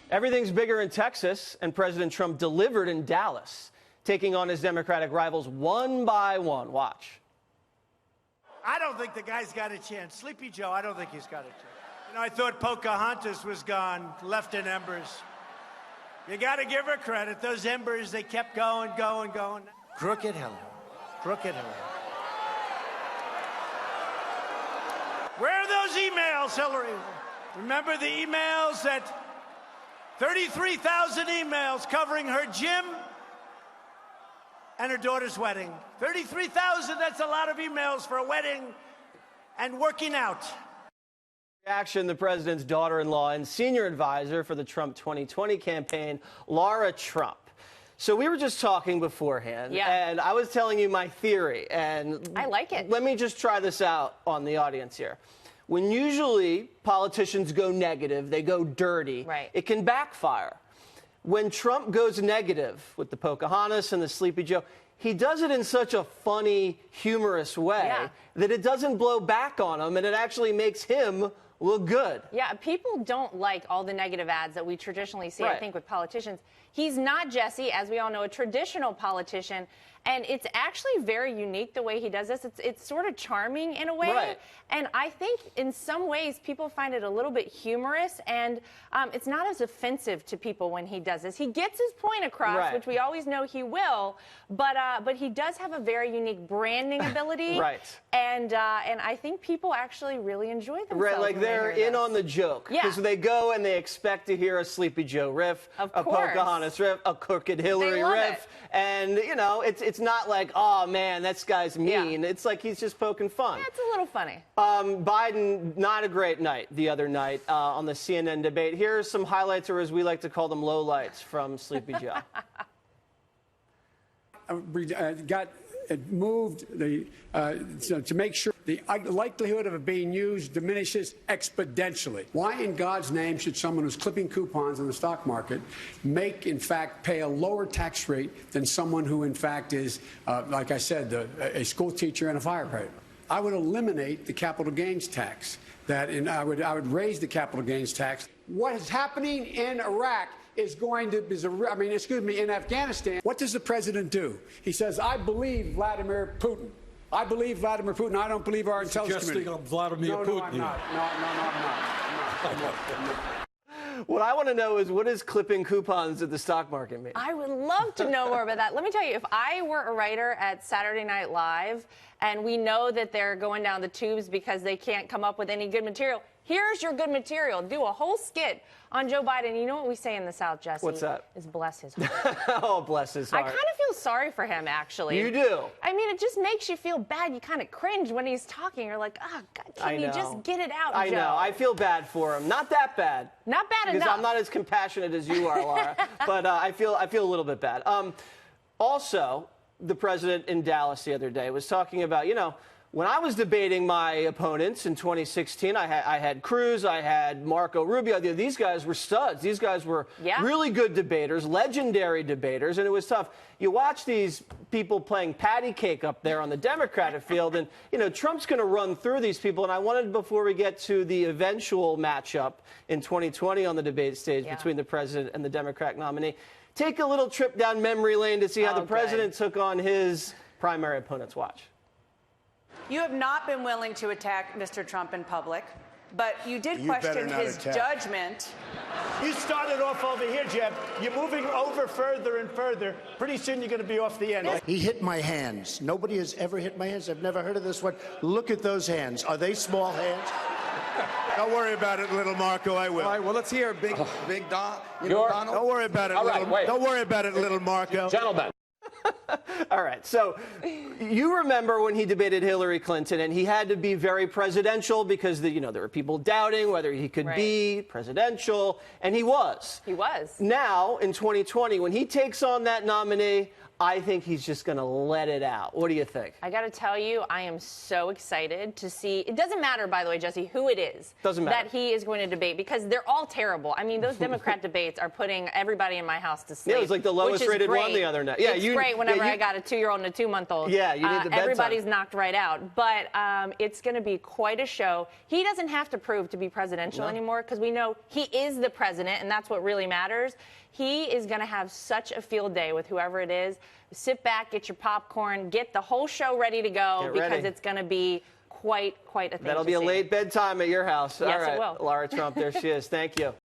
Everything's bigger in Texas, and President Trump delivered in Dallas, taking on his Democratic rivals one by one. Watch. I don't think the guy's got a chance. Sleepy Joe, I don't think he's got a chance. You know, I thought Pocahontas was gone, left in embers. You got to give her credit. Those embers, they kept going, going, going. Crooked Hillary. Crooked Hillary. Where are those emails, Hillary? Remember the emails that 33,000 emails covering her gym and her daughter's wedding. 33,000, that's a lot of emails for a wedding and working out. Reaction, the president's daughter-in-law and senior advisor for the Trump 2020 campaign, Laura Trump. So we were just talking beforehand, and I was telling you my theory, and I like it. Let me just try this out on the audience here. When usually politicians go negative, they go dirty, right, it can backfire. When Trump goes negative with the Pocahontas and the Sleepy Joe, he does it in such a funny, humorous way that it doesn't blow back on him, and it actually makes him look good. Yeah, people don't like all the negative ads that we traditionally see, I think, with politicians. He's not, Jesse, as we all know, a traditional politician, and it's actually very unique the way he does this. It's sort of charming in a way, and I think in some ways people find it a little bit humorous, and it's not as offensive to people when he does this. He gets his point across, which we always know he will, but he does have a very unique branding ability, and I think people actually really enjoy themselves. Like they're in on the joke, because they go and they expect to hear a Sleepy Joe riff, a Pocahontas riff, a Crooked Hillary riff, and you know, it's not like, oh man, this guy's mean. It's like he's just poking fun. Yeah, it's a little funny. Biden, not a great night the other night on the CNN debate. Here are some highlights, or as we like to call them, lowlights from Sleepy Joe. Moved to make sure the likelihood of it being used diminishes exponentially. Why in God's name should someone who's clipping coupons in the stock market in fact, pay a lower tax rate than someone who, in fact, is, like I said, a school teacher and a firefighter? I would eliminate the capital gains tax. I would raise the capital gains tax. What is happening in Iraq is going to be, in Afghanistan. What does the president do? He says, I believe Vladimir Putin. I believe Vladimir Putin. I don't believe our intelligence community. Suggesting Vladimir Putin. No, I'm not. I'm not. What I want to know is, what does clipping coupons at the stock market mean? I would love to know more about that. Let me tell you, if I were a writer at Saturday Night Live and we know that they're going down the tubes because they can't come up with any good material, here's your good material. Do a whole skit on Joe Biden. You know what we say in the South, Jesse? What's that? Is bless his heart. Oh, bless his heart. I kind of feel sorry for him, actually. You do? I mean, it just makes you feel bad. You kind of cringe when he's talking. You're like, oh, God, can you just get it out, Joe? I know. I feel bad for him. Not that bad. Not bad enough. Because I'm not as compassionate as you are, Laura. But I feel a little bit bad. Also, the president in Dallas the other day was talking about, you know, when I was debating my opponents in 2016, I had Cruz, I had Marco Rubio. These guys were studs. These guys were really good debaters, legendary debaters, and it was tough. You watch these people playing patty cake up there on the Democratic field, and, you know, Trump's going to run through these people. And I wanted, before we get to the eventual matchup in 2020 on the debate stage between the president and the Democratic nominee, take a little trip down memory lane to see how the president took on his primary opponents. Watch. You have not been willing to attack Mr. Trump in public, but you did question his judgment. You started off over here, Jeb. You're moving over further and further. Pretty soon you're going to be off the end. He hit my hands. Nobody has ever hit my hands. I've never heard of this one. Look at those hands. Are they small hands? Don't worry about it, little Marco. I will. All right, well, let's hear Big Don. Donald. Don't worry about it, Don't worry about it, little Marco. Gentlemen. All right, so you remember when he debated Hillary Clinton, and he had to be very presidential because there were people doubting whether he could be presidential, and he was. He was. Now, in 2020, when he takes on that nominee, I think he's just going to let it out. What do you think? I got to tell you, I am so excited to see. It doesn't matter, by the way, Jesse, who it is doesn't matter. that he is going to debate, because they're all terrible. I mean, those Democrat debates are putting everybody in my house to sleep. Yeah, it was like the lowest rated one the other night. Yeah, it's great whenever I got a 2-year-old and a 2-month-old. Yeah, you need the bedtime. Everybody's knocked right out. But it's going to be quite a show. He doesn't have to prove to be presidential anymore, because we know he is the president, and that's what really matters. He is going to have such a field day with whoever it is. Sit back, get your popcorn, get the whole show ready to go, because it's going to be quite a thing. That'll be a late bedtime at your house. Yes, All right, it will. Lara Trump, there she is. Thank you.